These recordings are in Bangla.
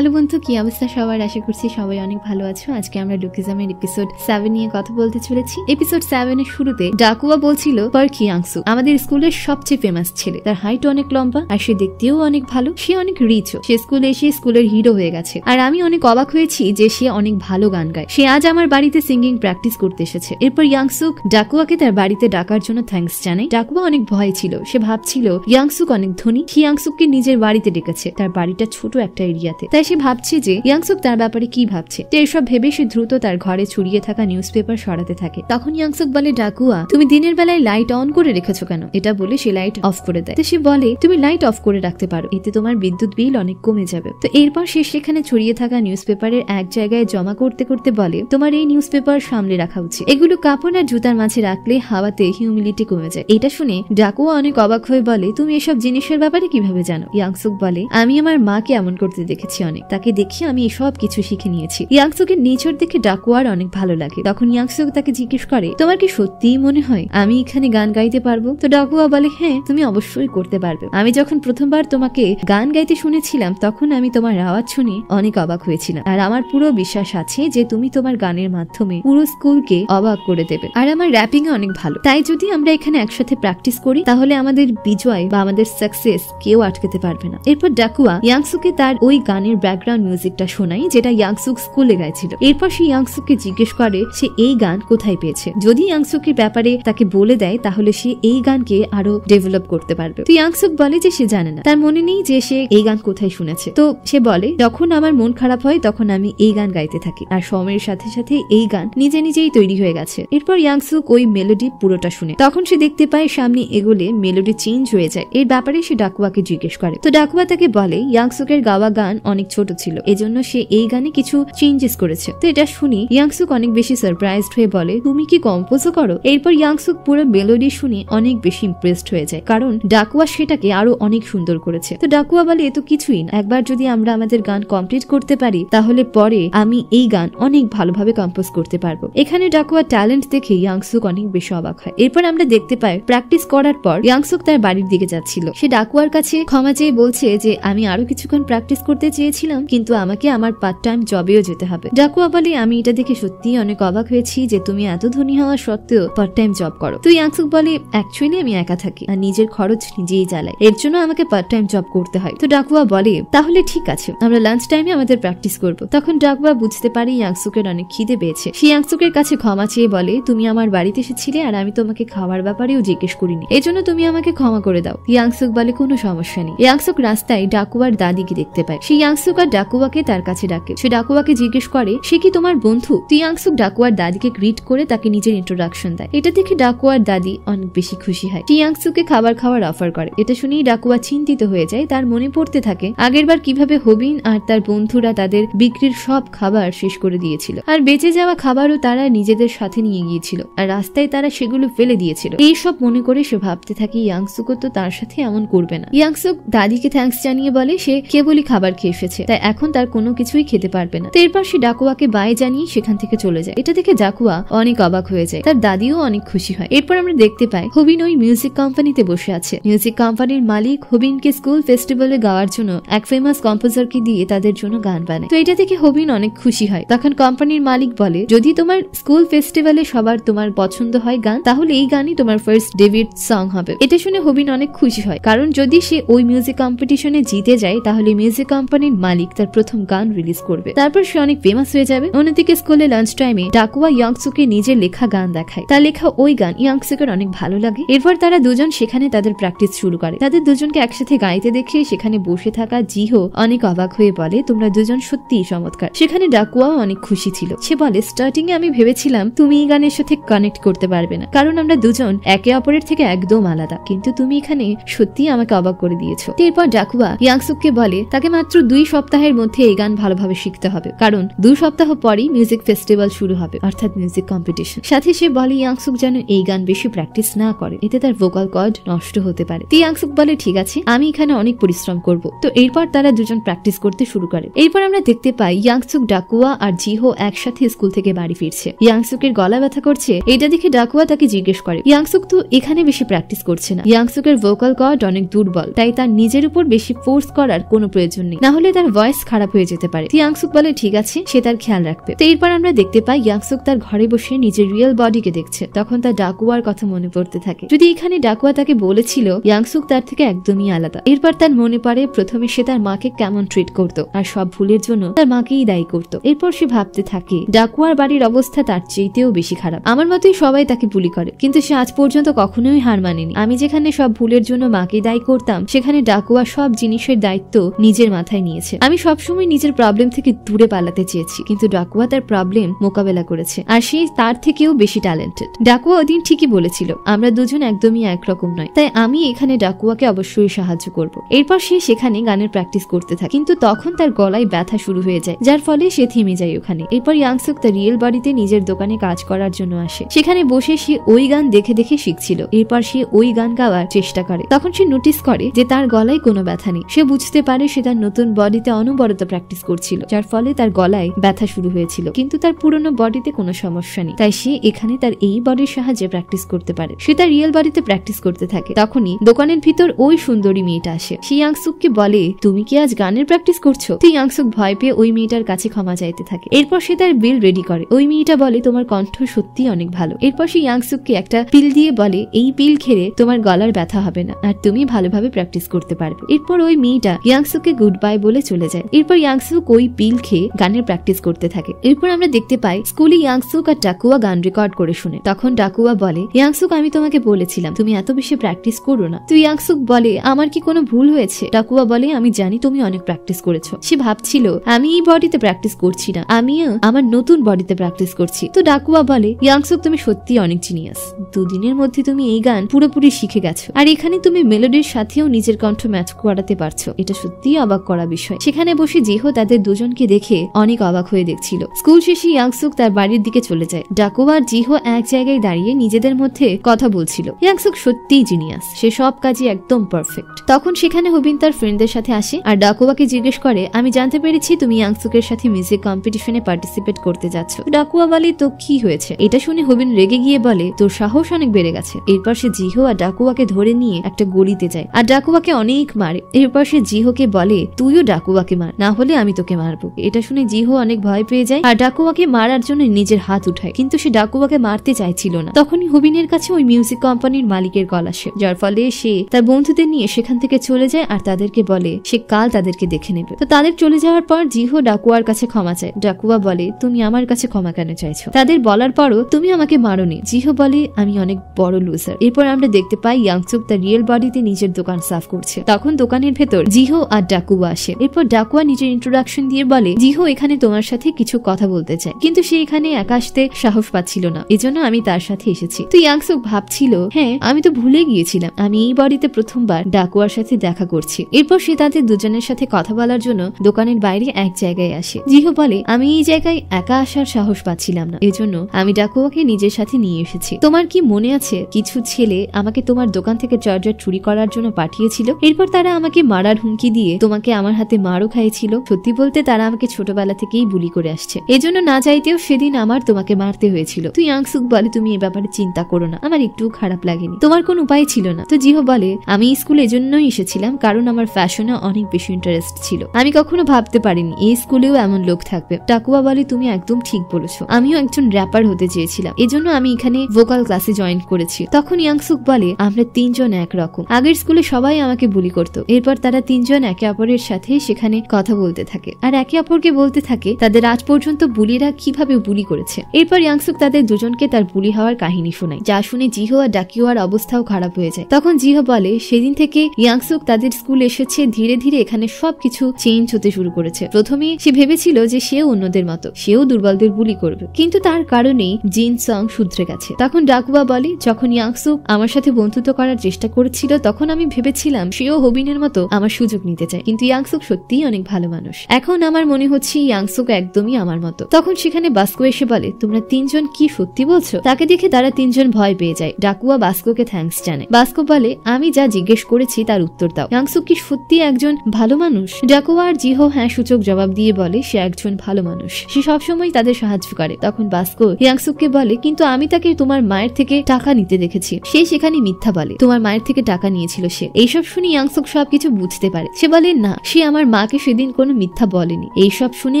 হ্যালো বন্ধু, কি অবস্থা সবার? আশা করছি সবাই অনেক ভালো আছো। আজকে আমরা লুকিজমের এপিসোড 7 নিয়ে কথা বলতে চলেছি। এপিসোড 7 এর শুরুতে ডাকুয়া বলছিল পার্ক ইয়াংসু আমাদের স্কুলের সবচেয়ে ফেমাস ছেলে, তার হাইট অনেক লম্বা আর সে দেখতেও অনেক ভালো, সে অনেক রিচও, সে স্কুলে এসে স্কুলের হিরো হয়ে গেছে। আর আমি অনেক অবাক হয়েছি যে সে অনেক ভালো গান গায়। সে আজ আমার বাড়িতে সিঙ্গিং প্র্যাকটিস করতে এসেছে। এরপর ইয়াংসুক ডাকুয়াকে তার বাড়িতে ডাকার জন্য থ্যাঙ্কস জানায়। ডাকুয়া অনেক ভয় ছিল, সে ভাবছিল ইয়াংসুক অনেক ধনী, সে ইয়াংসুককে নিজের বাড়িতে ডেকেছে, তার বাড়িটা ছোট একটা এরিয়াতে। তাই সে ভাবছে যে ইয়াংসুক তার ব্যাপারে কি ভাবছে। তো এসব ভেবে সে দ্রুত তার ঘরে ছড়িয়ে থাকা নিউজ পেপার সরাতে থাকে। তখন ইয়াংসুক বলে, ডাকুয়া তুমি দিনের বেলায় লাইট অন করে রেখেছো কেন? এটা বলে সে লাইট অফ করে দেয়। তো সে বলে, তুমি লাইট অফ করে রাখতে পারো, এতে তোমার বিদ্যুৎ বিল অনেক কমে যাবে। তো এরপর সে সেখানে ছড়িয়ে থাকা নিউজ পেপারের এক জায়গায় জমা করতে করতে বলে, তোমার এই নিউজ পেপার সামলে রাখা উচিত, এগুলো কাপড় আর জুতার মাঝে রাখলে হাওয়াতে হিউমিডিটি কমে যায়। এটা শুনে ডাকুয়া অনেক অবাক হয়ে বলে, তুমি এসব জিনিসের ব্যাপারে কিভাবে জানো? ইয়াংসুক বলে, আমি আমার মাকে এমন করতে দেখেছি অনেক, তাকে দেখি আমি এসব কিছু শিখে নিয়েছি। ইয়াংসুকের নেচার দেখে ডাকুয়ার অনেক ভালো লাগে। তখন ইয়াংসুক তাকে জিজ্ঞেস করে, তোমার কি সত্যিই মনে হয় আমি এখানে গান গাইতে পারবো? তো ডাকুয়া বলে, হ্যাঁ তুমি অবশ্যই করতে পারবে। আমি যখন প্রথমবার তোমাকে গান গাইতে শুনেছিলাম তখন আমি তোমার আওয়াজ শুনে অনেক অবাক হয়েছিলাম, আর আমার পুরো বিশ্বাস আছে যে তুমি তোমার গানের মাধ্যমে পুরো স্কুলকে অবাক করে দেবে। আর আমার র্যাপিং এ অনেক ভালো, তাই যদি আমরা এখানে একসাথে প্র্যাকটিস করি তাহলে আমাদের বিজয় বা আমাদের সাকসেস কেউ আটকাতে পারবে না। এরপর ডাকুয়া ইয়াংসুকে তার ওই গানের ব্যাকগ্রাউন্ড মিউজিকটা শোনাই যেটা ইয়াংসুক স্কুলে গাইছিল। এরপর সে ইয়াংসুককে জিজ্ঞেস করে সে এই গান কোথায় পেয়েছে। যদি ইয়াংসুকের ব্যাপারে তাকে বলে দেয় তাহলে সে এই গানকে আরো ডেভেলপ করতে পারবে। তো ইয়াংসুক বলে যে সে জানে না, তার মনে নেই যে সে এই গান কোথায় শুনেছে। তো সে বলে, যখন আমার মন খারাপ হয় তখন আমি এই গান গাইতে থাকি, আর সময়ের সাথে সাথে এই গান নিজে নিজেই তৈরি হয়ে গেছে। এরপর ইয়াংসুক ওই মেলোডি পুরোটা শুনে, তখন সে দেখতে পায় সামনে এগোলে মেলোডি চেঞ্জ হয়ে যায়। এর ব্যাপারে সে ডাকুয়াকে জিজ্ঞেস করে। তো ডাকুয়া তাকে বলে ইয়াংসুকের গাওয়া গান অনেক ছোট ছিল, এজন্য সে এই গানে কিছু চেঞ্জেস করেছে। তো এটা শুনি ইয়াংসুক অনেক বেশি সারপ্রাইজড হয়ে বলে, তুমি কি কম্পোজও করো? এরপর ইয়াংসুক পুরো মেলোডি শুনে অনেক বেশি ইমপ্রেসড হয়ে যায়, কারণ ডাকুয়া সেটাকে আরো অনেক সুন্দর করেছে। তো ডাকুয়া বলে, এ তো কিছুই না, একবার যদি আমরা আমাদের গান কমপ্লিট করতে পারি তাহলে পরে আমি এই গান অনেক ভালোভাবে কম্পোজ করতে পারবো। এখানে ডাকুয়া ট্যালেন্ট দেখে ইয়াংসুক অনেক বেশি অবাক হয়। এরপর আমরা দেখতে পাই প্র্যাকটিস করার পর ইয়াংসুক তার বাড়ির দিকে যাচ্ছিল। সে ডাকুয়ার কাছে ক্ষমা চেয়ে বলছে যে আমি আরো কিছুক্ষণ প্র্যাকটিস করতে চেয়েছিলাম, কিন্তু আমাকে আমার পার্ট টাইম জবেও যেতে হবে। ডাকুয়া বলে, আমি এটা দেখে সত্যিই অনেক অবাক হয়েছি যে তুমি এত ধনী হওয়া সত্ত্বেও পার্ট টাইম জব করো। তো ইয়াংসুক বলে, অ্যাকচুয়ালি আমি একা থাকি আর নিজের খরচ নিজেই চালাই, এর জন্য আমাকে পার্ট টাইম জব করতে হয়। তো ডাকুয়া বলে, তাহলে ঠিক আছে, আমরা লাঞ্চ টাইমে আমাদের প্র্যাকটিস করবো। তখন ডাকুয়া বুঝতে পারি ইয়াংসুকের অনেক খিদে পেয়েছে। সে ইয়াংসুকের কাছে ক্ষমা চেয়ে বলে, তুমি আমার বাড়িতে এসেছিলে আর আমি তোমাকে খাওয়ার ব্যাপারেও জিজ্ঞেস করিনি, এজন্য তুমি আমাকে ক্ষমা করে দাও। ইয়াংসুক বলে, কোনো সমস্যা নেই। ইয়াংসুক রাস্তায় ডাকুয়ার দাদিকে দেখতে পায়। সে ইয়াংসুক আর ডাকুয়াকে তার কাছে ডাকে। সে ডাকুয়াকে জিজ্ঞেস করে, সে কি তোমার বন্ধু? তো ইয়াংসুক ডাকুয়ার দাদিকে গ্রিট করে তাকে নিজের ইন্ট্রোডাকশন দেয়। এটা দেখে ডাকুয়ার দাদি অনেক বেশি খুশি হয়। সে ইয়াংসুকে খাবার খাওয়ার অফার করে। এটা শুনেই ডাকুয়া চিন্তিত হয়ে যায়। তার মনে পড়তে থাকে আগেরবার কিভাবে হবিন আর তার বন্ধুরা তাদের বিক্রির সব খাবার শেষ করে দিয়েছিল, আর বেঁচে যাওয়া খাবারও তারা নিজেদের সাথে নিয়ে গিয়েছিল, আর রাস্তায় তারা সেগুলো ফেলে দিয়েছিল। এইসব মনে করে সে ভাবতে থাকে ইয়াংসুকও তো তার সাথে এমন করবে না। ইয়াংসুক দাদিকে থ্যাঙ্কস জানিয়ে বলে সে কেবলই খাবার খেয়ে এসেছে, তাই এখন তার কোনো কিছুই খেতে পারবে না। তো এরপর সে ডাকুয়াকে বাই জানিয়ে সেখান থেকে চলে যায়। এটা দেখে ডাকুয়া অনেক অবাক হয়ে যায়, তার দাদিও অনেক খুশি হয়। এরপর আমরা দেখতে পাই হবিন ওই মিউজিক কোম্পানিতে বসে আছে। মিউজিক কোম্পানির মালিক হবিনকে স্কুল ফেস্টিভ্যালে গাওয়ার জন্য এক ফেমাস কম্পোজারকে দিয়ে তাদের জন্য গান বানায়। তো এটা দেখে হবিন অনেক খুশি হয়। তখন কোম্পানির মালিক বলে, যদি তোমার স্কুল ফেস্টিভ্যালে সবার তোমার পছন্দ হয় গান, তাহলে এই গানই তোমার ফার্স্ট ডেবিউট সং হবে। এটা শুনে হবিন অনেক খুশি হয়, কারণ যদি সে ওই মিউজিক কম্পিটিশনে জিতে যায় তাহলে মিউজিক কোম্পানির মালিক তার প্রথম গান রিলিজ করবে, তারপর সে অনেক ফেমাস হয়ে যাবে। অন্যদিকে স্কুলে লাঞ্চ টাইমে ডাকুয়া ইয়াংসুকে নিজের লেখা গান দেখায়। তার লেখা ওই গান ইয়াংসুকের অনেক ভালো লাগে। এরপর তারা দুজন সেখানে তাদের প্র্যাকটিস শুরু করে। তাদের দুজনকে একসাথে গাইতে দেখে সেখানে বসে থাকা জিহো অনেক অবাক হয়ে বলে, তোমরা দুজন সত্যিই চমৎকার। সেখানে ডাকুয়াও অনেক খুশি ছিল। সে বলে, স্টার্টিং এ আমি ভেবেছিলাম তুমি এই গানের সাথে কানেক্ট করতে পারবে না, কারণ আমরা দুজন একে অপরের থেকে একদম আলাদা, কিন্তু তুমি এখানে সত্যি আমাকে অবাক করে দিয়েছো। এরপর ডাকুয়া ইয়াংসুককে বলে তাকে মাত্র 2 সপ্তাহের মধ্যে এই গান ভালোভাবে শিখতে হবে, কারণ 2 সপ্তাহ পরই মিউজিক ফেস্টিভ্যাল শুরু হবে, অর্থাৎ মিউজিক কম্পিটিশন। সাথে সে বলে ইয়াংসুক যেন এই গান বেশি প্র্যাকটিস না করে, এতে তার ভোকাল কর্ড নষ্ট হতে পারে। ইয়াংসুক বলে, ঠিক আছে, আমি এখানে অনেক পরিশ্রম করব। তো এরপর তারা দুজন প্র্যাকটিস করতে শুরু করে। এরপর আমরা দেখতে পাই ইয়াংসুক, ডাকুয়া আর জিহো একসাথে স্কুল থেকে বাড়ি ফিরছে। ইয়াংসুকের গলা ব্যথা করছে, এটা দেখে ডাকুয়া তাকে জিজ্ঞেস করে, ইয়াংসুক তো এখানে বেশি প্র্যাকটিস করছে না, ইয়াংসুকের ভোকাল কর্ড অনেক দুর্বল, তাই তার নিজের উপর বেশি ফোর্স করার কোনো প্রয়োজন নেই, না হলে তার ভয়েস খারাপ হয়ে যেতে পারে। ইয়াংসুক বলে ঠিক আছে, সে তার খেয়াল রাখবে। তো এরপর আমরা দেখতে পাই ইয়াংসুক তার ঘরে বসে নিজের রিয়েল বডিকে দেখছে। তখন তার ডাকুয়ার কথা মনে পড়তে থাকে। যদি এখানে ডাকুয়া তাকে বলেছিল ইয়াংসুক তার থেকে একদমই আলাদা। এরপর তার মনে পড়ে প্রথমে সে তার মাকে কেমন ট্রিট করতো আর সব ভুলের জন্য তার মাকেই দায়ী করতো। এরপর সে ভাবতে থাকে ডাকুয়ার বাড়ির অবস্থা তার চেয়েতেও বেশি খারাপ। আমার মতোই সবাই তাকে বুলি করে, কিন্তু সে আজ পর্যন্ত কখনোই হার মানেনি। আমি যেখানে সব ভুলের জন্য মাকে দায়ী করতাম, সেখানে ডাকুয়া সব জিনিসের দায়িত্ব নিজের মাথায় নিয়েছে। আমি সবসময় নিজের প্রবলেম থেকে দূরে পালাতে চেয়েছি, কিন্তু ডাকুয়া তার প্রবলেম মোকাবেলা করেছে, আর সে তার থেকেও বেশি ট্যালেন্টেড। ডাকুয়া ওদিন ঠিকই বলেছিল আমরা দুজন একদমই একরকম নয়, তাই আমি এখানে ডাকুয়াকে অবশ্যই সাহায্য করব। এরপর সে সেখানে গানের প্র্যাকটিস করতে থাকে, কিন্তু তখন তার গলায় ব্যথা শুরু হয়ে যায়, যার ফলে সে থেমে যায় ওখানে। এরপর ইয়াংসুক তার রিয়েল বাড়িতে নিজের দোকানে কাজ করার জন্য আসে। সেখানে বসে সে ওই গান দেখে দেখে শিখছিল। এরপর সে ওই গান গাওয়ার চেষ্টা করে। তখন সে নোটিস করে যে তার গলায় কোনো ব্যথা নেই। সে বুঝতে পারে সে তার নতুন বডিতে অনবরত প্র্যাকটিস করছিল, যার ফলে তার গলায় ব্যথা শুরু হয়েছিল, কিন্তু তার পুরনো বডিতে কোনো সমস্যা নেই। তাই সে এখানে তার এই বডির সাহায্যে প্র্যাকটিস করতে পারে। সে তার রিয়েল বডিতে প্র্যাকটিস করতে থাকে। তখনই দোকানের ভিতর ওই সুন্দরী মেয়েটা আসে। সে ইয়াংসুককে বলে তুমি কি আজ গানের প্র্যাকটিস করছো? তো ইয়াংসুক ভয় পেয়ে ওই মেয়েটার কাছে ক্ষমা চাইতে থাকে। এরপর সে তার বিল রেডি করে। ওই মেয়েটা বলে তোমার কণ্ঠ সত্যি অনেক ভালো। এরপর সে ইয়াংসুককে একটা পিল দিয়ে বলে এই পিল খেলে তোমার গলার ব্যথা হবে না আর তুমি ভালোভাবে প্র্যাকটিস করতে পারবে। এরপর ওই মেয়েটা ইয়াংসুককে গুড বাই বলে চলে যায়। এরপর ইয়াংসুক ওই পিল খেয়ে গানের প্র্যাকটিস করতে থাকে। এরপর আমরা দেখতে পাই স্কুলে ইয়াংসুক আর ডাকুয়া গান রেকর্ড করে শুনে। তখন ডাকুয়া বলে ইয়াংসুক আমি তোমাকে বলেছিলাম তুমি এত বেশি প্র্যাকটিস করো না। তো ইয়াংসুক বলে আমার কি কোনো ভুল হয়েছে? ডাকুয়া বলে আমি জানি তুমি অনেক প্র্যাকটিস করেছো। সে ভাবছিল আমি এই বডিতে প্র্যাকটিস করছি না, আমিও আমার নতুন বডিতে প্র্যাকটিস করছি। তো ডাকুয়া বলে ইয়াংসুক তুমি সত্যি অনেক জিনিয়াস, দুদিনের মধ্যে তুমি এই গান পুরোপুরি শিখে গেছো, আর এখানে তুমি মেলোডির সাথেও নিজের কণ্ঠ ম্যাচ করাতে পারছো। এটা সত্যিই অবাক করা বিষয়। সেখানে বসে জিহো তাদের দুজনকে দেখে অনেক অবাক হয়ে দেখছিল। স্কুল শেষে ইয়াংসুক তার বাড়ির দিকে চলে যায়। ডাকুয়া আর জিহো এক জায়গায় দাঁড়িয়ে নিজেদের মধ্যে কথা বলছিল। ইয়াংসুক সত্যিই জিনিয়াস, সে সব কাজে একদম পারফেক্ট। তখন সেখানে হুবিন তার ফ্রেন্ডদের সাথে আসে আর ডাকুয়াকে জিজ্ঞেস করে আমি জানতে পেরেছি তুমি ইয়াংসুকের সাথে মিউজিক কম্পিটিশনে পার্টিসিপেট করতে যাচ্ছ। ডাকুয়া বলে তো কি হয়েছে? এটা শুনে হুবিন রেগে গিয়ে বলে তোর সাহস অনেক বেড়ে গেছে। এরপর সে জিহো আর ডাকুয়াকে ধরে নিয়ে একটা গলিতে যায় আর ডাকুয়াকে অনেক মারে। এরপর সে জিহোকে বলে তুইও ডাকুয়াকে মার, না হলে আমি তোকে মারবো। এটা শুনে জিহো অনেক ভয় পেয়ে যায় আর ডাকুয়াকে মারার জন্য নিজের হাত উঠায়, কিন্তু সে ডাকুয়াকে মারতে চাইছিল না। তখনই হুবিনের কাছে ওই মিউজিক কোম্পানির মালিকের কল আসে, যার ফলে সে তার বন্ধুদের নিয়ে সেখান থেকে চলে যায় আর তাদেরকে বলে সে কাল তাদেরকে দেখে নেবে। তো তাদের চলে যাওয়ার পর জিহো ডাকুয়ার কাছে ক্ষমা চায়। ডাকুয়া বলে তুমি আমার কাছে ক্ষমা কেন চাইছো? তাদের বলার পরও তুমি আমাকে মারোনি। জিহো বলে আমি অনেক বড় লুজার। এরপর আমরা দেখতে পাই ইয়াংসুক তার রিয়েল বডিতে নিজের দোকান সাফ করছে। তখন দোকানের ভেতর জিহো আর ডাকুয়া আসে। এরপর ডাকুয়া নিজের ইন্ট্রোডাকশন দিয়ে বলে জিহো এখানে তোমার সাথে কিছু কথা বলতে চায়, কিন্তু সে এখানে একা আসতে সাহস পাচ্ছিল না, এজন্য আমি তার সাথে এসেছি। তো ইয়াংসুক ভাবছিল হ্যাঁ আমি তো ভুলে গিয়েছিলাম আমি এই বডিতে প্রথমবার ডাকুয়ার সাথে দেখা করছি। এরপর সে তাদের দুজনের সাথে কথা বলার জন্য দোকানের বাইরে এক জায়গায় আসে। জিহো বলে আমি এই জায়গায় একা আসার সাহস পাচ্ছিলাম না, এজন্য আমি ডাকুয়াকে নিজের সাথে নিয়ে এসেছি। তোমার কি মনে আছে কিছু ছেলে আমাকে তোমার দোকান থেকে চার্জার চুরি করার জন্য পাঠিয়েছিল? এরপর তারা আমাকে মারার হুমকি দিয়ে তোমাকে আমার হাতে মারও খাইয়েছিল। সত্যি বলতে তারা আমাকে ছোটবেলা থেকেই বুলি করে আসছে, এজন্য না চাইতেও সেদিন আমার তোমাকে মারতে হয়েছিল। তুই ইয়াংসুক বলে তুমি এ ব্যাপারে চিন্তা করো না, আমার একটু খারাপ লাগেনি, তোমার কোন উপায় ছিল না। তো জিহো বলে আমি স্কুলে এজন্যই এসেছিলাম কারণ আমার ফ্যাশনে অনেক বেশি ইন্টারেস্ট ছিল, আমি কখনো ভাবতে পারিনি এই স্কুলেও এমন লোক থাকবে। ডাকুয়া বলে তুমি একদম ঠিক বলেছো, আমিও একজন র্যাপার হতে চেয়েছিলাম, এজন্য আমি এখানে ভোকাল ক্লাসে জয়েন করেছি। তখন ইয়াংসুক বলে আমরা তিনজন একরকম, আগের স্কুলে সবাই আমাকে বুলি করতো। এরপর তারা তিনজন একে অপরের সাথে সেখানে কথা বলতে থাকে আর একে অপরকে বলতে থাকে তাদের আজ পর্যন্ত বুলিরা কিভাবে বুলি করেছে। এরপর ইয়াংসুক তাদের দুজনকে তার বুলি হওয়ার কাহিনী শোনায়, যা শুনে জিহো আর ডাকুয়ার অবস্থাও খারাপ হয়ে যায়। তখন জিহো বলে সেদিন থেকে ইয়াংসুক তাদের স্কুল এসেছে, ধীরে ধীরে এখানে সবকিছু চেঞ্জ হতে শুরু করেছে। প্রথমে সে ভেবেছিল যে সেও অন্যদের মতো, সেও দুর্বলদের বুলি করবে, কিন্তু তার কারণেই জিন সং শুধরে গেছে। তখন ডাকুয়া বলে যখন ইয়াংসুক আমার সাথে বন্ধুত্ব করার চেষ্টা করেছিল তখন আমি ভেবেছিলাম সেও হবিনের মতো আমার সুযোগ নিতে চায়, কিন্তু ইয়াংসুক সত্যিই অনেক ভালো মানুষ। এখন আমার মনে হচ্ছে ইয়াংসুক একদমই আমার মতো। তখন সেখানে বাস্কো এসে বলে তোমরা তিনজন কি সত্যি বলছো? তাকে দেখে তারা তিনজন ভয় পেয়ে যায়। ডাকুয়া বাস্কোকে থ্যাঙ্কস জানায়। বাস্কো বলে আমি যা জিজ্ঞেস করেছি তার উত্তর দাও, ইয়াংসুক কি সত্যি একজন ভালো মানুষ? ডাকুয়া আর জিহো হ্যাঁ সূচক জবাব দিয়ে বলে সে একজন ভালো মানুষ, সে সবসময় তাদের সাহায্য করে। তখন বাস্কো ইয়াংসুককে বলে কিন্তু আমি তাকে তোমার মায়ের থেকে টাকা নিতে দেখেছি। সে সেখানে মিথ্যা বলে, তোমার মায়ের থেকে টাকা নিয়েছিল সে। এইসব শুনে ইয়াংসুক সবকিছু বুঝতে পারে। সে বলে না, সে আমার মাকে সেদিন কোনো মিথ্যা বলেনি। এইসব শুনে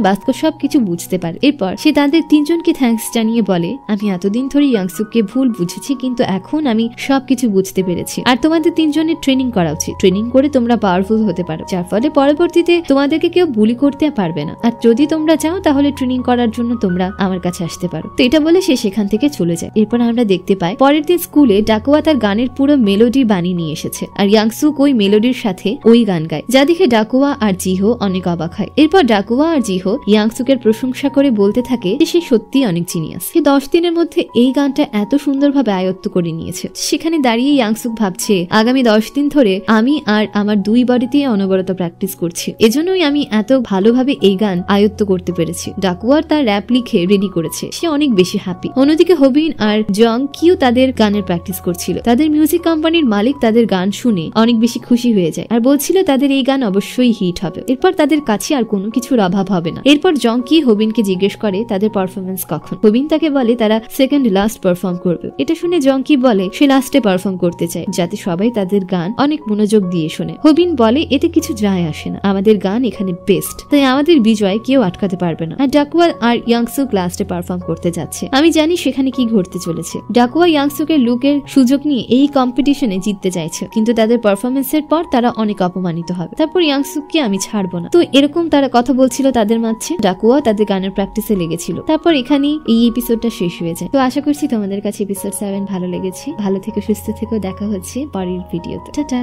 বাস্কো সবকিছু বুঝতে পারে। এরপর সে তাদের তিনজনকে থ্যাঙ্কস জানিয়ে বলে, আমি এতদিন ধরে ইয়াংসুককে ভুল বুঝেছি, কিন্তু এখন আমি সবকিছু বুঝতে পেরেছি। আর তোমাদের তিনজনের ট্রেনিং করা উচিত। ট্রেনিং করে তোমরা পাওয়ারফুল হতে পারো, যার ফলে পরবর্তীতে তোমাদেরকে কেউ বুলি করতে পারবে না। আর যদি তোমরা চাও তাহলে ট্রেনিং করার জন্য তোমরা আমার কাছে আসতে পারো। তো এটা বলে সে সেখান থেকে চলে যায়। এরপর আমরা দেখতে পাই পরের দিন স্কুলে ডাকুয়া তার গানের পুরো মেলোডি বানিয়ে নিয়ে এসেছে, আর ইয়াংসুক ওই মেলোডির সাথে ওই গান গায়, যা দেখে ডাকুয়া আর জিহো অনেক অবাক হয়। এরপর ডাকুয়া আর জিহো ইয়াংসুকের প্রশংসা করে বলতে থাকে যে সে সত্যি অনেক জিনিয়াস। সে 10 দিনের মধ্যে এই গানটা এত সুন্দরভাবে আয়ত্ত করে নিয়েছে। সেখানে দাঁড়িয়ে ইয়াংসুক ভাবছে, আগামী 10 দিন ধরে আমি আর আমার দুই বডিতে অনবরত প্র্যাকটিস করছি, এজন্যই আমি এত ভালোভাবে এই গান আয়ত্ত করতে পেরেছি। ডাকুয়ার তার র্যাপ লিখে রেডি করেছে, সে অনেক বেশি হ্যাপি। অন্যদিকে হবিন আর জং কিও তাদের গানের প্র্যাকটিস করছিল। তাদের মিউজিক কোম্পানির মালিক তাদের গান শুনে অনেক বেশি খুশি হয়ে যায় আর বলছিল তাদের এই গান অবশ্যই হিট হবে। এরপর তাদের কাছে আর কোনো কিছুর অভাব হবে না। এরপর জং কি হবিনকে জিজ্ঞেস করে তাদের পারফরমেন্স কখন। হবিন তাকে বলে তারা সেকেন্ড লাস্ট পারফর্ম করবে। এটা শুনে জং কি বলে সে লাস্টে পারফর্ম করতে চায়, যাতে সবাই তাদের গান অনেক মনোযোগ দিয়ে শোনে। হবিন বলে এতে কিছু যায় আসে না, আমাদের গান এখানে বেস্ট, তাই আমাদের বিজয় কেউ আটকাতে পারবে না। আর ডাকুয়া আর ইয়াংসুক লাস্টে পারফর্ম করতে যাচ্ছে। আমি জানি সেখানে কি ঘটতে চলেছে। ডাকুয়া ইয়াংসুকের লুকের সুযোগ নিয়ে এই কম্পিটিশনে জিততে চাইছে, কিন্তু তাদের পারফরমেন্সের পর তারা অনেক অপমানিত হবে। তারপর ইয়াংসুককে আমি ছাড়বো না। তো এরকম তারা কথা বলছিল তাদের মাঝে। ডাকুয়া তাদের গানের প্র্যাকটিসে লেগেছিল। তারপর এখানেই এই এপিসোডটা শেষ হয়ে যায়। তো আশা করছি তোমাদের কাছে এপিসোড 7 ভালো লেগেছে। ভালো থেকো, সুস্থ থেকো, দেখা হচ্ছে পরের ভিডিওতে। টাটা।